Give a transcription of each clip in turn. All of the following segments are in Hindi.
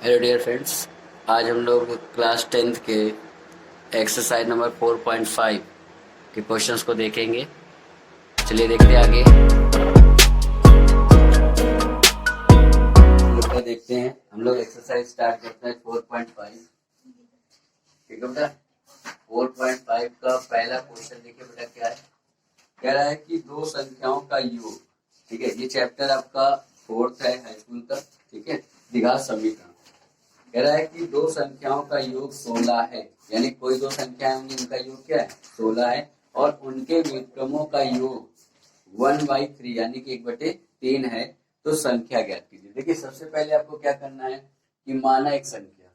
Hello dear friends. आज हम लोग क्लास 10th के एक्सरसाइज नंबर 4.5 के क्वेश्चंस को देखेंगे। चलिए देखते हैं आगे। देखते हैं हम लोग एक्सरसाइज स्टार्ट करते हैं 4.5। ठीक है बेटा, 4.5 का पहला क्वेश्चन देखिए बेटा क्या है। कह रहा है कि दो संख्याओं का योग। ठीक है, ये चैप्टर आपका 4th है हाई स्कूल का। ठीक है, द्विघात समीकरण। कह रहा है कि दो संख्याओं का योग 16 है, यानी कोई दो संख्याएं होंगी उनका योग क्या है 16 है, और उनके व्युत्क्रमों का योग 1/3 यानी कि 1/3 है। तो संख्या ज्ञात कीजिए। देखिए सबसे पहले आपको क्या करना है कि माना एक संख्या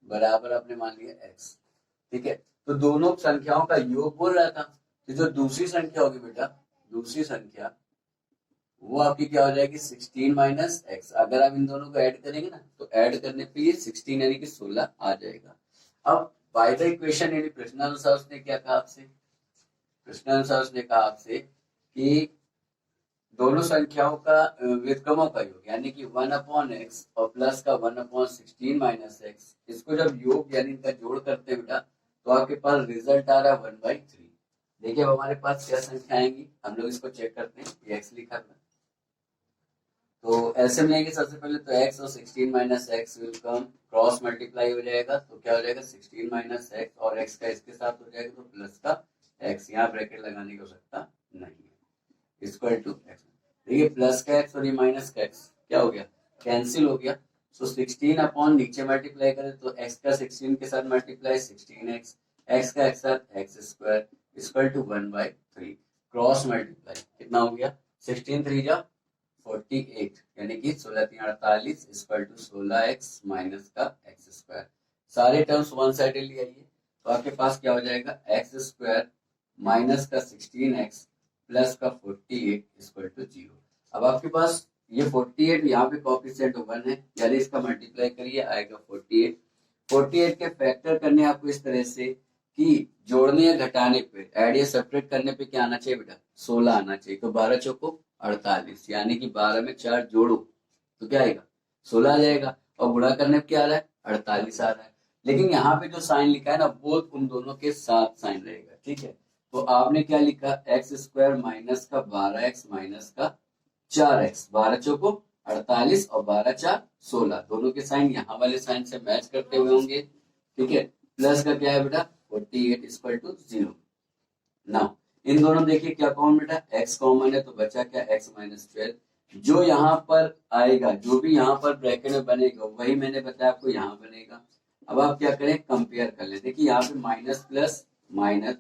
बराबर आपने मान लिया x। ठीक है, तो दोनों संख्याओं का योग बोल रहा था। तो जो दूसरी संख्या होगी बेटा, दूसरी संख्या वो आपकी क्या हो जाएगी 16 माइनस एक्स। अगर आप इन दोनों को ऐड करेंगे ना तो ऐड करने पे ये 16 यानी कि 16 आ जाएगा। अब बाय द इक्वेशन यानी प्रश्नानुसार उसने क्या कहा आपसे, प्रश्नानुसार उसने कहा आपसे कि दोनों संख्याओं का व्युत्क्रमों का योग यानी कि 1/x और प्लस का 1/16 माइनस एक्स, इसको जब योग यानी इनका जोड़ करते हैं बेटा तो आपके पास रिजल्ट आ रहा है 1/3। देखिए अब हमारे पास क्या संख्या आएंगी, हम लोग इसको चेक करते हैं। ये एक्स लिखा था तो एलसीएम लेंगे सबसे पहले, तो x और 16 minus x will come, cross multiply हो जाएगा तो क्या हो जाएगा 16 माइनस एक्स, और x का इसके साथ हो जाएगा तो प्लस का x। यहाँ ब्रैकेट लगाने की आवश्यकता नहीं है, इक्वल टू x। देखिए प्लस का x और ये माइनस का x क्या हो गया, कैंसिल हो गया। सो 16 अपॉन नीचे मल्टीप्लाई करें तो x का 16 के साथ मल्टीप्लाई 16x, x का x साथ x square equal to 1/3। Cross multiply कितना हो गया 16 3 जा 48 यानी कि 16 3 48 इक्वल टू 16x माइनस का x स्क्वायर। सारे टर्म्स वन साइडेड ले आइए तो आपके पास क्या हो जाएगा x स्क्वायर माइनस का 16x प्लस का 48 इक्वल टू 0। अब आपके पास ये 48 यहाँ पे कोएफिशिएंट 1 है, यानी इसका मल्टीप्लाई करिए आएगा 48। 48 के फैक्टर करने आपको इस तरह से कि जोड़ने या घटाने पे, ऐड या सेपरेट करने पे क्या आना चाहिए बेटा 16 आना चाहिए। तो 12 चौको 48 यानी कि 12 में 4 जोड़ो तो क्या आएगा 16 आ जाएगा, और गुणा करने पे क्या आ रहा है 48 आ रहा है। लेकिन यहाँ पे जो साइन लिखा है ना वो उन दोनों के साथ साइन रहेगा। ठीक है, तो आपने क्या लिखा एक्स स्क्वायर माइनस का 12x माइनस का 4x, 12 चौको 48 और 12 4 16, दोनों के साइन यहाँ वाले साइन से मैच करते हुए होंगे। ठीक है, प्लस का क्या है बेटा 48 इक्वल टू 0। नाउ इन दोनों देखिए क्या कॉमन बेटा x कॉमन है तो बचा क्या x माइनस 12। जो यहाँ पर आएगा, जो भी यहाँ पर ब्रैकेट में बनेगा वही मैंने बताया आपको यहाँ बनेगा। अब आप क्या करें कंपेयर कर ले। देखिए यहाँ पे माइनस प्लस माइनस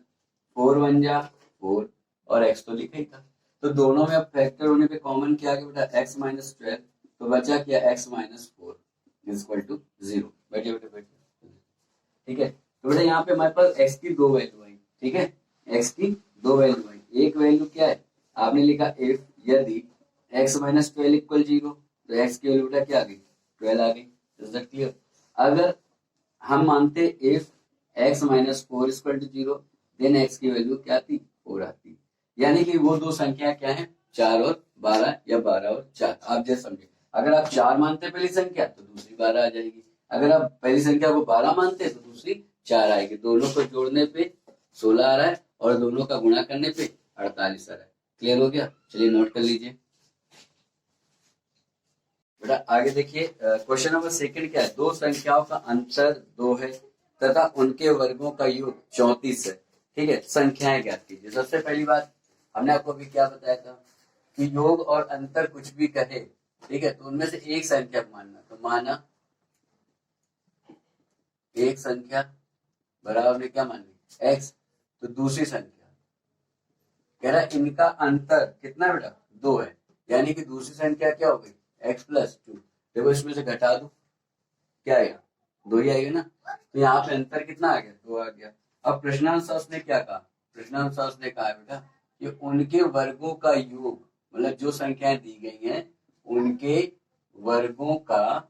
4 1 जा 4 और x तो लिखा ही था, तो दोनों में अब फैक्टर होने पे कॉमन क्या आ गया बेटा x माइनस 12, तो बचा क्या x माइनस 4 इक्वल टू 0। बैठिए बेटे बैठिए। ठीक है, तो बेटा यहाँ पे हमारे पास x की दो वैल्यू आई। ठीक है, x की दो वैल्यू आई। एक वैल्यू क्या है आपने लिखा इफ यदि x माइनस 12 इक्वल 0, तो x की वैल्यू बेटा क्या आ गई 12 आ गई। Is that clear. अगर हम मानते if x minus 4 equal to 0, then x की वैल्यू क्या आती 4 आती। यानी कि वो दो संख्या क्या है 4 और 12 या 12 और 4, आप जैसे समझे। अगर आप 4 मानते पहली संख्या तो दूसरी 12 आ जाएगी, अगर आप पहली संख्या को 12 मानते तो दूसरी 4 आएगी। दोनों को जोड़ने पे 16 आ रहा है और दोनों का गुणा करने पे 48 आ रहा है। क्लियर हो गया, चलिए नोट कर लीजिए बेटा। आगे देखिए क्वेश्चन नंबर सेकंड क्या है, दो संख्याओं का अंतर 2 है तथा उनके वर्गों का योग 34 है। ठीक है, संख्याएं ज्ञात कीजिए। सबसे पहली बात हमने आपको अभी क्या बताया था कि योग और अंतर कुछ भी कहे, ठीक है, तो उनमें से एक संख्या को मानना। तो माना एक संख्या बराबर में क्या माननी x, तो दूसरी संख्या कह रहा है इनका अंतर कितना बेटा 2 है, यानी कि दूसरी संख्या क्या हो गई x प्लस 2। देखो इसमें से घटा दो क्या आएगा 2 ही आएगा ना, तो यहाँ पे अंतर कितना आ गया 2 आ गया। अब प्रश्नानुसार उसने क्या कहा, प्रश्नानुसार उसने कहा बेटा कि उनके वर्गों का योग, मतलब जो संख्याएं दी गई हैं उनके वर्गों का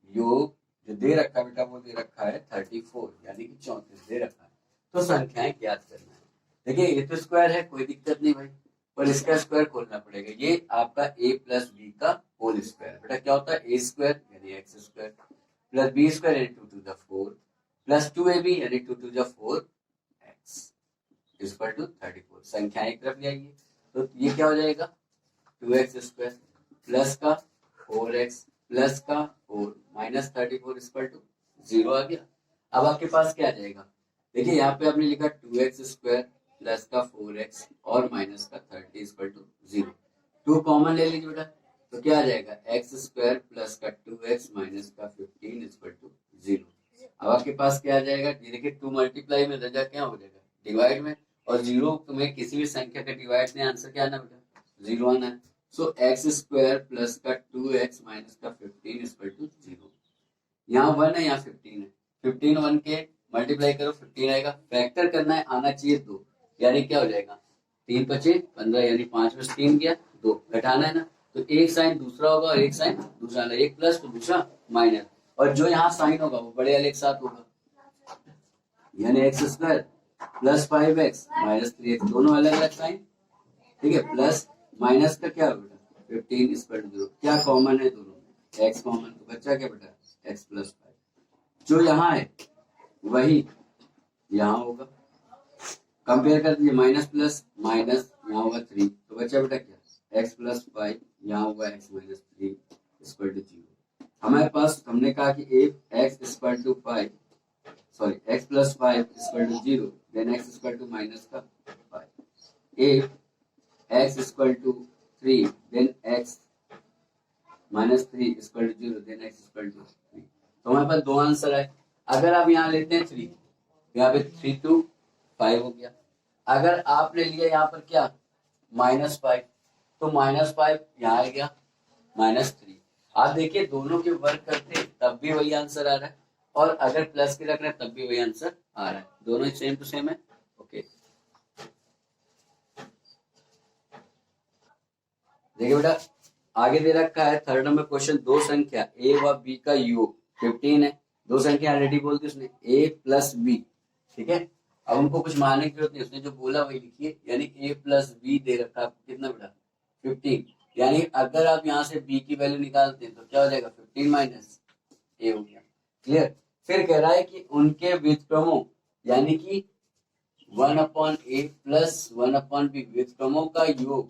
योग जो दे रखा है बेटा वो दे रखा है 34 यानी कि 34 दे रखा है। तो संख्याएं ज्ञात करना है। देखिए ये तो स्क्वायर है कोई दिक्कत नहीं भाई, और इसका स्क्वायर खोलना पड़ेगा। ये आपका a प्लस बी का होल स्क्वायर, बेटा क्या होता है, ए स्क्वायर यानी x square plus B square यानी 2 टू द 4 प्लस 2ab यानी 2 to the 4x equal to 34। संख्या एक तरफ ले आइए तो ये क्या हो जाएगा 2x स्क्वायर प्लस का 4x प्लस का 4 माइनस 34 इक्वल टू 0 आ गया। अब आपके पास क्या आ जाएगा, देखिए यहाँ पे आपने लिखा 2x स्क्वायर प्लस का 4x और माइनस का 30 इक्वल टू 0। 2 कॉमन ले लीजिए बेटा, तो क्या आ जाएगा एक्स स्क्वायर प्लस का 2x माइनस का 15 इक्वल टू 0। अब आपके पास क्या आ जाएगा, ये देखिए 2 मल्टीप्लाई में रजा क्या हो जाएगा डिवाइड में, और 0 तुम्हें किसी भी संख्या का डिवाइड में आंसर क्या आना बेटा 0 आना है। सो एक्स स्क्वायर प्लस का 2x माइनस का 15 इक्वल टू 0। यहाँ 1 है, यहाँ 15 है, 15 1 के मल्टीप्लाई करो 15 आएगा, फैक्टर करना है आना चाहिए 2, यानी क्या हो जाएगा 3 पचे 15 यानी 5 में 3 गया 2, घटाना है ना, तो एक साइन दूसरा होगा और एक साइन दूसरा, एक प्लस तो दूसरा माइनस, और जो यहाँ साइन होगा वो बड़े वाले एक साथ होगा, यानी x square plus 5x minus 3x दोनों अलग अलग साइन, ठीक है, प्लस माइनस का क्या बेटा 15 इक्वल टू 0। क्या कॉमन है दोनों में, x कॉमन, तो बच्चा क्या बेटा x प्लस 5, जो यहाँ है वही यहाँ होगा, कंपेयर कर दीजिए माइनस प्लस माइनस यहाँ होगा 3, तो बच्चा बेटा क्या x प्लस 5 यहाँ होगा x माइनस 3 इक्वल टू 0। हमारे पास हमने कहा कि x equal to 5 sorry x plus 5 equal to 0 then x equal to minus का 5, if x equal to 3 then x minus 3 equal to 0 then x equal to 3। तो हमारे पास दो आंसर है। अगर आप यहाँ लेते हैं 3, यहाँ पे 3 टू 5 हो गया। अगर आपने लिया यहाँ पर क्या -5, तो -5 यहाँ आ गया -3। आप देखिए दोनों के वर्क करते तब भी वही आंसर आ रहा है, और अगर प्लस के रख रहे हैं तब भी वही आंसर आ रहा है, दोनों ही सेम टू सेम है। ओके देखिए बेटा आगे दे रखा है थर्ड नंबर क्वेश्चन, दो संख्या a व b का योग 15 है। दो संख्या ऑलरेडी बोल दी उसने a प्लस बी, ठीक है, अब उनको कुछ मानने की जरूरत नहीं, उसने जो बोला वही लिखिए, यानी a प्लस बी दे रखा है कितना बेटा 15, यानी अगर आप यहाँ से b की वैल्यू निकालते हैं तो क्या हो जाएगा 15 माइनस a हो गया, क्लियर। फिर कह रहा है कि उनके व्युत्क्रमों यानी कि 1/a प्लस 1/b व्युत्क्रमों का योग,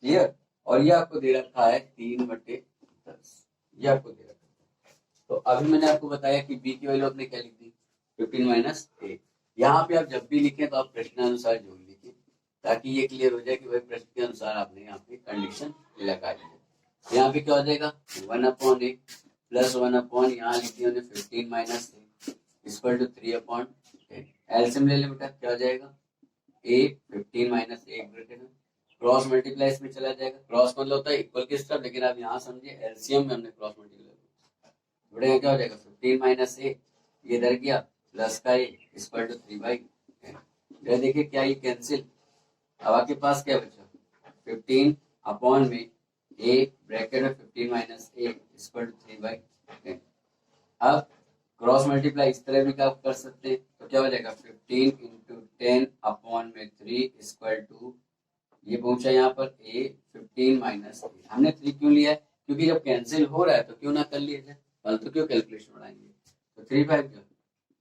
क्लियर, और ये आपको दे रखा है 3/10, ये आपको दे रखा है। तो अभी मैंने आपको बताया कि b की वैल्यू आपने क्या लिख दी 15 माइनस a। यहाँ पे आप जब भी लिखें तो आप प्रश्नानुसार जोड़ लिखिए, ताकि ये क्लियर हो जाए कि भाई प्रश्न के अनुसार आपने यहाँ पे कंडीशन लगा दी। यहाँ पे क्या हो जाएगा 1/a प्लस 1/ यहाँ लिख दिया 15 minus a equal to 3/10। LCM ले ले बेटा, क्या हो जाएगा a 15 माइनस a ब्रैकेट में क्रॉस मल्टीप्लाई इसमें चला जाएगा, क्रॉस मतलब होता है इक्वल की तरफ, लेकिन आप यहाँ समझिए एलसीएम में हमने क्रॉस मल्टीप्लाई बेटा क्या हो जाएगा 15 माइनस a, ये इधर गया प्लस का a इक्वल टू 3/10। देखिए क्या ये कैंसिल, अब आपके पास क्या बचा 15 अपॉन में a ब्रैकेट में 15 माइनस a इक्वल टू 3/10। अब क्रॉस मल्टीप्लाई इस तरह भी आप कर सकते हैं, तो क्या हो जाएगा 15 इंटू 10 अपॉन में 3 इक्वल टू, ये पहुंचा यहाँ पर a 15 माइनस a। हमने 3 क्यों लिया है, क्योंकि जब कैंसिल हो रहा है तो क्यों ना कर लिया जाए, फालतू क्यों कैलकुलेशन बढ़ाएंगे। तो 3 5 क्या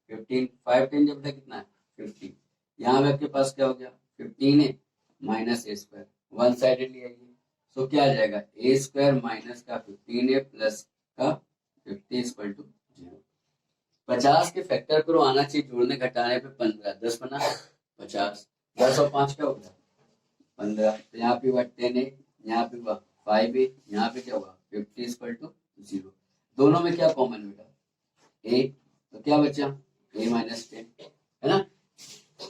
15, 5 10 जब तक कितना है 15, यहाँ पे आपके पास क्या हो गया 15 है minus a square, one sided लिया ये, सो क्या आ जाएगा a स्क्वायर माइनस का 15 है प्लस का 50 इक्वल टू 0। 50 के फैक्टर करो आना चाहिए, जोड़ने घटाने पे 15, 10 बना 50, 10 और 5 क्या होगा 15, तो यहाँ पे हुआ 10 है, यहाँ पे हुआ 5 है, यहाँ पे क्या हुआ 50 इक्वल टू 0। दोनों में क्या कॉमन बेटा a, तो क्या बचा a माइनस 10 है ना,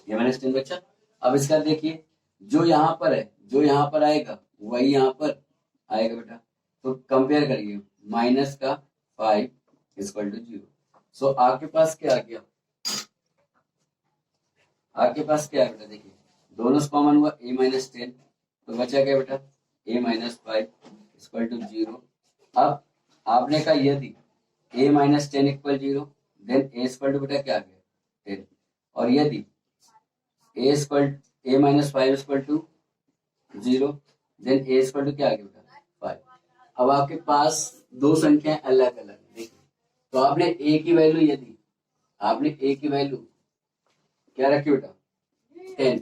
a माइनस 10 बचा। अब इसका देखिए जो यहाँ पर है जो यहाँ पर आएगा वही यहाँ पर आएगा बेटा, तो कंपेयर करिए माइनस का 5 इक्वल टू 0। सो आपके पास क्या आ गया, आपके पास क्या है बेटा, देखिए दोनों से कॉमन हुआ a माइनस 10, तो बचा क्या बेटा a माइनस 5 इक्वल टू 0। अब आपने कहा यदि a minus 10 equal 0 then a equal to बेटा क्या आ गया 10, और यदि a minus 5 equal to 0, then A square to क्या आ गया बेटा 5। अब आपके पास दो संख्याएं अलग अलग, देखिए तो आपने ए की वैल्यू, यदि आपने ए की वैल्यू क्या रखी बेटा 10,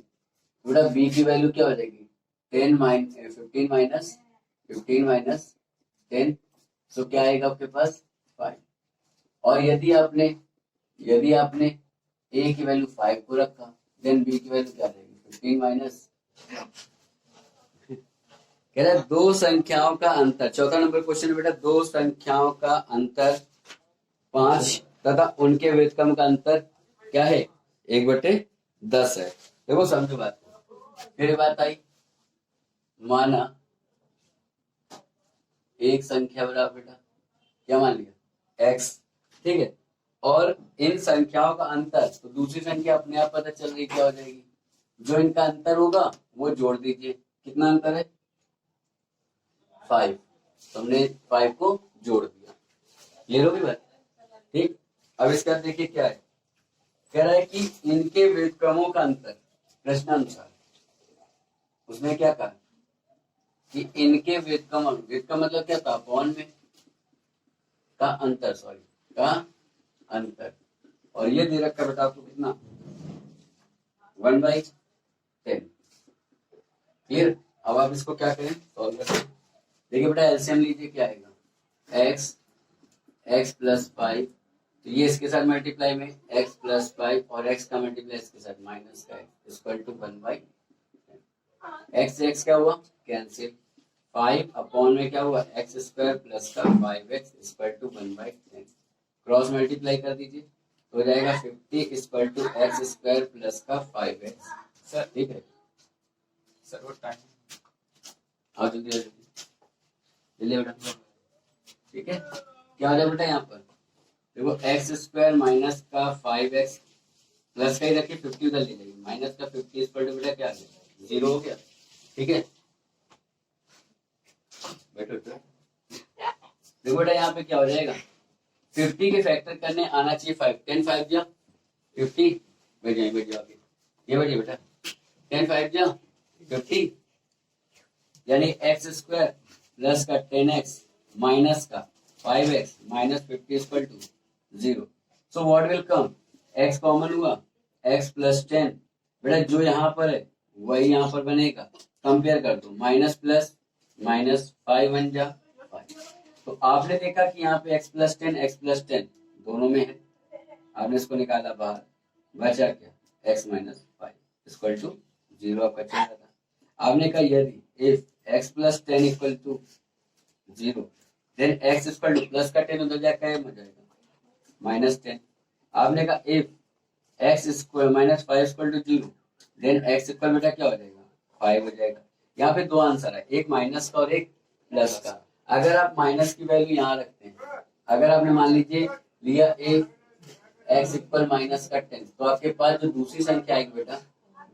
बेटा बी की वैल्यू क्या हो जाएगी 10 15 माइनस 10, सो क्या आएगा आपके पास 5। और यदि आपने ए की वैल्यू 5 को रखा, देन बी की वैल्यू क्या रहेगी 15 माइनस, कह रहा है दो संख्याओं का अंतर, चौथा नंबर क्वेश्चन है बेटा, दो संख्याओं का अंतर 5 तथा उनके व्युत्क्रम का अंतर क्या है 1/10 है। देखो समझो बात, फिर बात आई, माना एक संख्या बराबर बेटा क्या मान लिया x, ठीक है, और इन संख्याओं का अंतर, तो दूसरी संख्या अपने आप पता चल रही क्या हो जाएगी, जो इनका अंतर होगा वो जोड़ दीजिए, कितना अंतर है 5, तो हमने 5 को जोड़ दिया, क्लियर होगी बात, ठीक। अब इसका देखिए क्या है, कह रहा है कि इनके व्युत्क्रमों का अंतर प्रश्नानुसार, उसने क्या कहा कि इनके व्युत्क्रम, व्युत्क्रम मतलब क्या था अपॉन में का अंतर, सॉरी का अंतर, और ये दे रखा बेटा आपको कितना 1/10, क्लियर। अब आप इसको क्या करें सॉल्व करें, देखिए बेटा एलसीएम लीजिए क्या आएगा x प्लस 5, तो ये इसके साथ मल्टीप्लाई में x प्लस 5 और x का मल्टीप्लाई इसके साथ माइनस का इक्वल टू 1/10, x से x क्या हुआ कैंसिल, 5 अपॉन में क्या हुआ x स्क्वायर प्लस का 5x equal to 1/10, cross multiply कर दीजिए तो हो जाएगा 50 equal to x square plus का 5x, सर ठीक है सर वो टाइम, आओ जल्दी जल्दी बेटा, ठीक है क्या हो जाए बेटा यहाँ पर देखो एक्स स्क्वायर माइनस का 5x प्लस का ही रखिए 50 उधर ले जाइए, माइनस का 50 इक्वल टू बेटा क्या आ गया 0 हो गया, ठीक है बैठो देखो बेटा यहाँ पे क्या हो जाएगा 50 के फैक्टर करने आना चाहिए 5, 10 5 जा 50, बैठ जाइए आगे, ये बैठिए बेटा 10 5 जा 50, यानी एक्स स्क्वायर प्लस का 10x माइनस का 5x minus 50 equal to 0, so what will come, x common हुआ x प्लस 10, बेटा जो यहाँ पर है वही यहाँ पर बनेगा, कंपेयर कर दो माइनस प्लस माइनस 5 बन जा 5, तो आपने देखा कि यहाँ पे x प्लस 10 दोनों में है, आपने इसको निकाला बाहर, बचा क्या x माइनस 5 इक्वल टू 0 आपका चल रहा था, आपने कहा यदि if x plus 10 equal to 0, then x equal to plus का 10 उधर जाकर हो जाएगा माइनस 10, आपने कहा if x square minus 5 equal to 0, then x equal बेटा क्या हो जाएगा 5 हो जाएगा। यहाँ पे दो आंसर है, एक माइनस का और एक प्लस का, अगर आप माइनस की वैल्यू यहाँ रखते हैं, अगर आपने मान लीजिए लिया एक x इक्वल माइनस का 10, तो आपके पास जो दूसरी संख्या आएगी बेटा,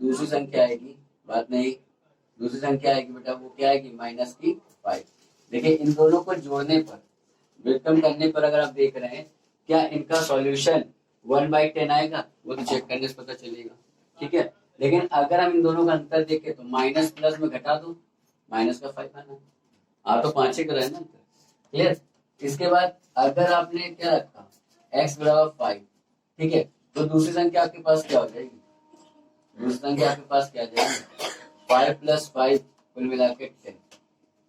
दूसरी संख्या आएगी, बात नहीं, दूसरी संख्या आएगी बेटा वो क्या आएगी माइनस की 5। देखिए इन दोनों को जोड़ने पर, व्युत्क्रम करने पर अगर आप देख रहे हैं क्या इनका सॉल्यूशन 1/10 आएगा, वो तो चेक करने से पता चलेगा, ठीक है। लेकिन अगर हम इन दोनों का अंतर देखें तो माइनस प्लस में घटा दो, माइनस का 5 आना, आप तो 5 कर रहे हैं ना, क्लियर। इसके बाद अगर आपने क्या रखा x बराबर 5, ठीक है, तो दूसरी संख्या आपके पास क्या हो जाएगी, दूसरी संख्या आपके पास क्या आ जाएगी 5 प्लस 5 कुल मिला के 10,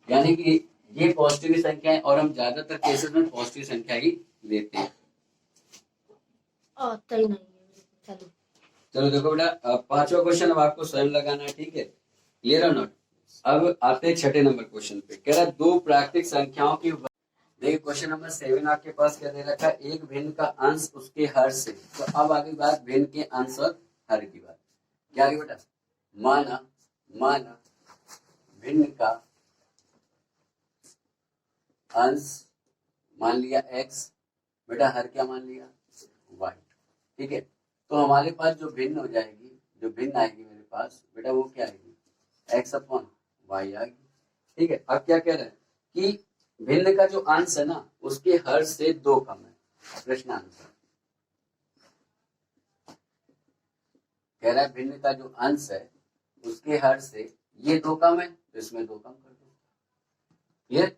यानी कि ये पॉजिटिव संख्या है और हम ज्यादातर केसेस में पॉजिटिव संख्या ही लेते हैं। चलो देखो बेटा पांचवा क्वेश्चन अब आपको स्वयं लगाना है, ठीक है, क्लियर और नॉट। अब आते हैं छठे नंबर क्वेश्चन पे, कह रहा है दो प्राकृतिक संख्याओं की, देखिए क्वेश्चन नंबर 7 आपके पास क्या दे रखा है, एक भिन्न का अंश उसके हर से, तो अब आगे बात भिन्न के अंश और हर की बात, क्या आगे बेटा, माना भिन्न का अंश मान लिया x, बेटा हर क्या मान लिया y, ठीक है, तो हमारे पास जो भिन्न हो जाएगी, जो भिन्न आएगी मेरे पास बेटा वो क्या आएगी x अपॉन y आएगी, ठीक है। अब क्या कह रहे हैं कि भिन्न का जो अंश है ना उसके हर से 2 कम है, प्रश्न आंसर कह रहा है भिन्न का जो अंश है उसके हर से ये 2 कम है तो इसमें 2 कम कर दो। क्लियर।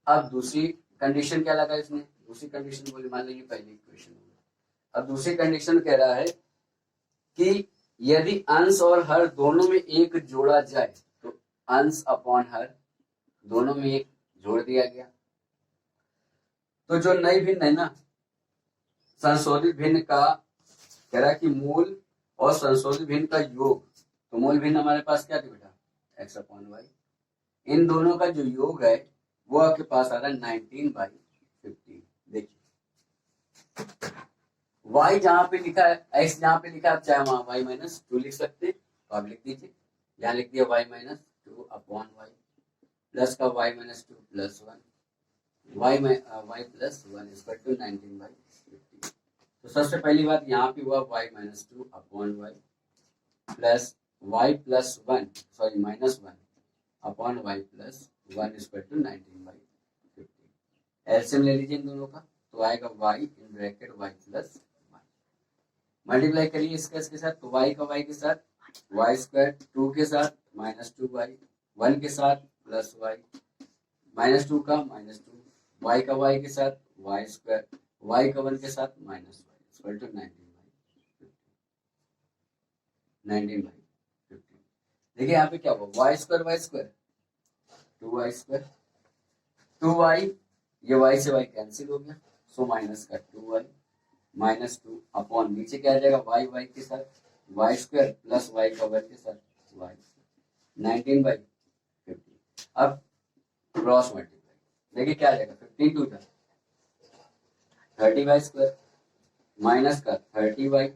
अब दूसरी कंडीशन क्या लगा इसने, दूसरी कंडीशन बोली, मान लीजिए पहली इक्वेशन हो गई। अब दूसरी कंडीशन कह रहा है कि यदि अंश और हर दोनों में 1 जोड़ा जाए तो अंश अपॉन हर दोनों में 1 जोड़ दिया गया। तो जो नई भिन्न है ना, संशोधित भिन्न का कह रहा है कि मूल और संशोधित भिन्न का योग, तो मूल भिन्न हमारे पास क्या थी बेटा, x अपॉन वाई। इन दोनों का जो योग है वो आपके पास आ रहा है 19/15। देखिए y जहां पे लिखा है, x जहां पे लिखा है, आप चाहे वहां y माइनस 2 लिख सकते हैं, तो आप लिख दीजिए। यहाँ लिख दिया y minus 2 upon Y, plus का y minus 2 plus 1, y plus 1 equal to 19/15। तो सबसे पहली बात यहाँ पे हुआ y minus 2 upon Y plus y plus 1 sorry minus 1 upon y plus 1 equal to 19/15। LCM ले लीजिए इन दोनों का, तो आएगा y in bracket y plus 1, multiply करिए इसके साथ, तो y का y के साथ y स्क्वायर, 2 के साथ माइनस 2y, 1 के साथ प्लस y, माइनस 2 का माइनस 2, y का y के साथ y स्क्वायर, y का 1 के साथ माइनस y इक्वल टू 19/15। देखिए यहाँ पे क्या हुआ, y square 2y square, 2y, ये y से y कैंसिल हो गया, सो माइनस का 2y माइनस 2 अपॉन नीचे क्या आ जाएगा y के साथ y स्क्वायर प्लस y का 1 के साथ y 19/15। अब क्रॉस मल्टीप्लाई, देखिए क्या आ जाएगा, 15 टू 30y स्क्वायर माइनस का 30y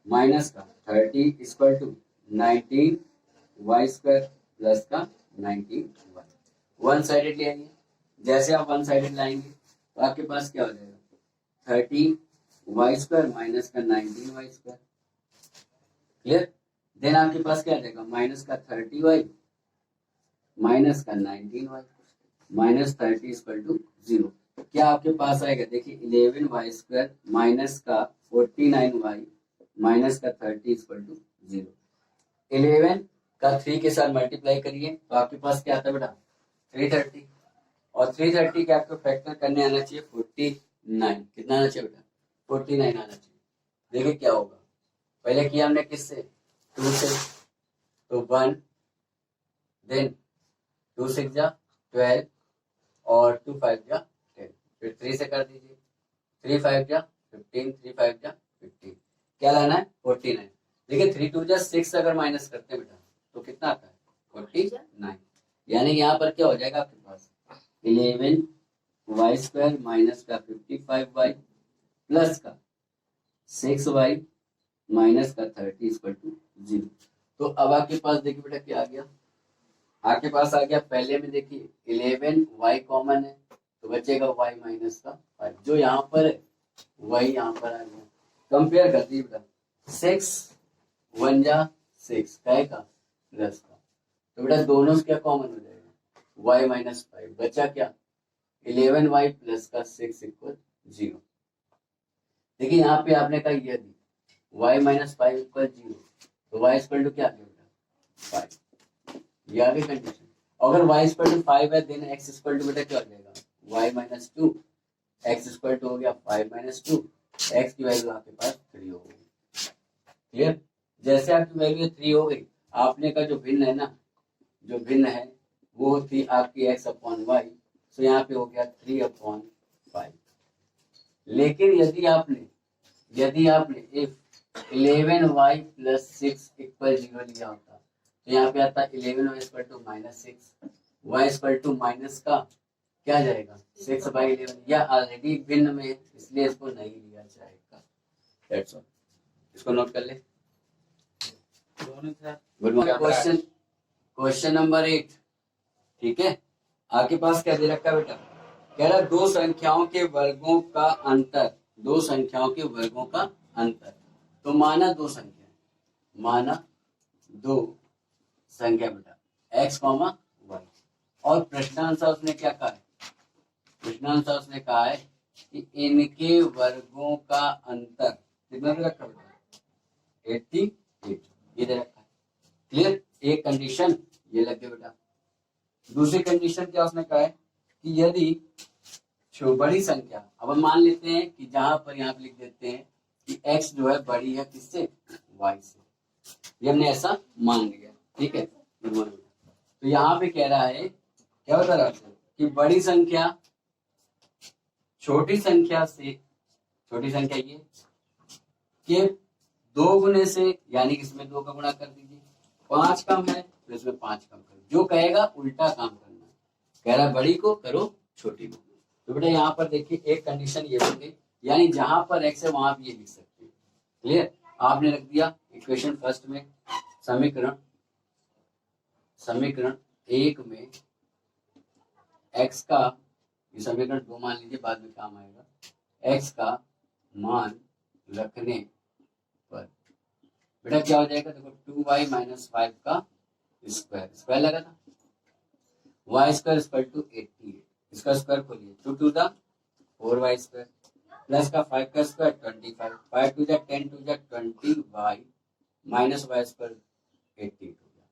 माइनस का 30 equal to 19y square plus का 19y। वन साइडेड ले आएंगे, जैसे आप वन साइडेड लाएंगे तो आपके पास क्या हो जाएगा, 30y स्क्वायर माइनस का 19y स्क्वायर। क्लियर। देन आपके पास क्या आ जाएगा, माइनस का 30y माइनस का 19y माइनस 30 इक्वल टू 0। क्या आपके पास आएगा, देखिए 11y स्क्वायर माइनस का 49y माइनस का 30 इक्वल टू 0। 11 का 3 के साथ मल्टीप्लाई करिए तो आपके पास क्या आता है बेटा, 330, और 330 के आपको फैक्टर करने आना चाहिए 49। कितना आना चाहिए बेटा, 49 आना चाहिए। देखिए क्या होगा, पहले किया हमने किससे, 2 से, तो 1, देन 2 6 जा 12 और 2 5 जा 10, फिर 3 से कर दीजिए, 3 5 जा 15, 3 5 जा 15, क्या लाना है 49। देखिए 3 2 जा 6 अगर माइनस करते हैं बेटा तो कितना आता है 49, यानी यहाँ पर क्या हो जाएगा आपके पास 11y स्क्वायर माइनस का 55y प्लस का 6y माइनस का 30 इक्वल टू 0। तो अब आपके पास देखिए बेटा क्या आ गया, आपके पास आ गया, पहले में देखिए 11y कॉमन है तो बचेगा y माइनस का 5, जो यहाँ पर है वही यहाँ पर आ गया। कंपेयर कर दीजिए बेटा, 6 1 जा 6 काय का प्लस का, तो बेटा दोनों से क्या कॉमन हो जाएगा, y माइनस 5, बचा क्या 11y प्लस का 6 इक्वल 0। देखिए यहाँ पे आपने कहा यदि y माइनस 5 इक्वल 0 तो y इक्वल टू क्या आ गया बेटा 5, ये आगे कंडीशन। अगर y इक्वल टू 5 है देन x इक्वल टू बेटा क्या हो जाएगा y minus 2, x equal to हो गया 5 माइनस 2, x की वैल्यू आपके पास 3 हो गई। क्लियर। जैसे आपकी वैल्यू 3 हो गई, आपने का जो भिन्न है ना, जो भिन्न है वो थी आपकी x अपॉन वाई, तो यहाँ पे हो गया 3/5। लेकिन यदि आपने इफ 11y प्लस 6 इक्वल 0 लिया होता तो यहाँ पे आता 11y equal to minus 6, y इक्वल टू माइनस का क्या जाएगा 6/11, या ऑलरेडी भिन्न में इसलिए इसको नहीं लिया जाएगा। दैट्स ऑल, इसको नोट कर ले। Good morning. क्वेश्चन नंबर 8, ठीक है। आपके पास क्या दे रखा है बेटा, कह रहा दो संख्याओं के वर्गों का अंतर, दो संख्याओं के वर्गों का अंतर। तो माना दो संख्या, माना दो संख्या बेटा x, y, और प्रश्नानुसार उसने क्या कहा है, प्रश्नानुसार उसने कहा है कि इनके वर्गों का अंतर कितना दे रखा बेटा 88, ये दे रखा है। क्लियर, एक कंडीशन ये लग गया बेटा। दूसरी कंडीशन क्या उसने कहा है कि यदि बड़ी संख्या, अब हम मान लेते हैं कि जहां पर यहाँ पे लिख देते हैं कि x जो है बड़ी है किससे, y से, ये हमने ऐसा मान लिया, ठीक है। तो यहाँ पे कह रहा है, क्या बता रहा है कि बड़ी संख्या छोटी संख्या से, छोटी संख्या ये के 2 गुने से, यानी कि इसमें 2 का गुणा कर दीजिए, 5 कम है तो इसमें 5 कम कर, जो कहेगा उल्टा काम करना है, कह रहा है बड़ी को करो छोटी को। तो बेटा यहाँ पर देखिए एक कंडीशन ये बन गई, यानी जहां पर x है वहां भी ये लिख सकते हैं। क्लियर, आपने रख दिया इक्वेशन फर्स्ट में, समीकरण 1 में x का, ये समीकरण 2 मान लीजिए, बाद में काम आएगा, x का मान रखने पर बेटा क्या हो जाएगा, देखो 2y माइनस 5 का स्क्वायर लगा था, y स्क्वायर इक्वल टू 88, इसका स्क्वायर खोलिए, 2 to the 4y square plus का 5 का square 25, 5 to the 10 to the 20y minus y square 88 हो गया,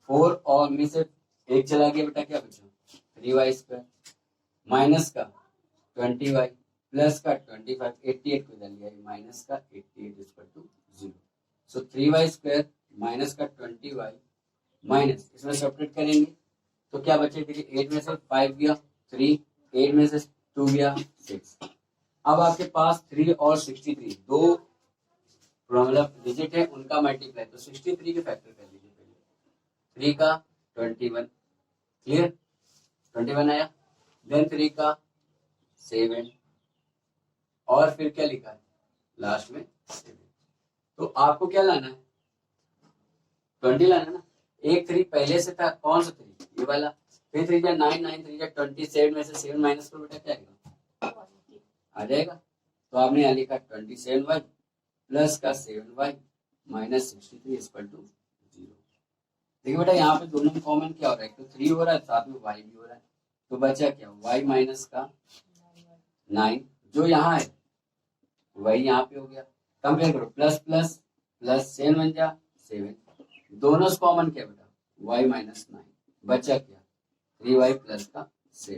4 और में से एक चला गया बेटा, क्या बचा 3y स्क्वायर माइनस का 20y प्लस का 25, 88 को इधर लिया, माइनस का 88 equal to 0। So 3y square minus का 20y माइनस, इसमें सेपरेट करेंगे तो क्या बचे, देखिए 8 में से 5 गया 3, 8 में से 2 गया 6। अब आपके पास 3 और 63 दो मतलब डिजिट है, उनका मल्टीप्लाई, तो 63 के फैक्टर कर लीजिए पहले, 3 का 21, क्लियर 21 आया, देन 3 का 7 और फिर क्या लिखा है लास्ट में 7। तो आपको क्या लाना है, 20 लाना ना, एक 3 पहले से था, कौन सा 3, ये वाला, फिर 3 जा 9, 9 3 जा 27 में से 7 माइनस करो बेटा क्या आएगा, आ जाएगा। तो आपने यहाँ लिखा 27y प्लस का 7y माइनस 63 इक्वल टू 0। देखिए बेटा यहाँ पे दोनों में कॉमन क्या हो रहा है, तो 3 हो रहा है, साथ में y भी हो रहा है, तो बचा क्या y माइनस का 9, जो यहाँ है वही यहाँ पे हो गया, कंपेयर करो, प्लस प्लस प्लस 7 बन जा 7, दोनों से कॉमन क्या बेटा y माइनस 9, बचा क्या 3y प्लस का 7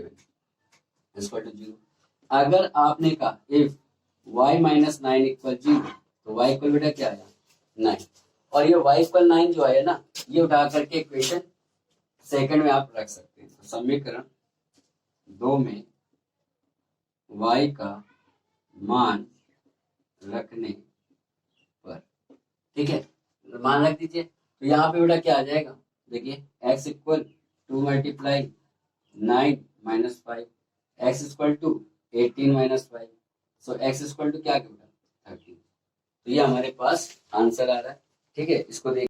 इक्वल टू 0। अगर आपने कहा इफ y माइनस 9 इक्वल 0, तो y इक्वल बेटा क्या आया 9, और ये y इक्वल 9 जो आया ना, ये उठा करके इक्वेशन सेकंड में आप रख सकते हैं। तो समीकरण 2 में y का मान रखने पर, ठीक है, मान रख दीजिए, तो यहाँ पे बेटा क्या आ जाएगा, देखिए x equal 2 multiply 9 minus 5, x equal to 18 minus 5, so x equal to क्या बेटा 13। तो ये हमारे पास आंसर आ रहा है, ठीक है, इसको देख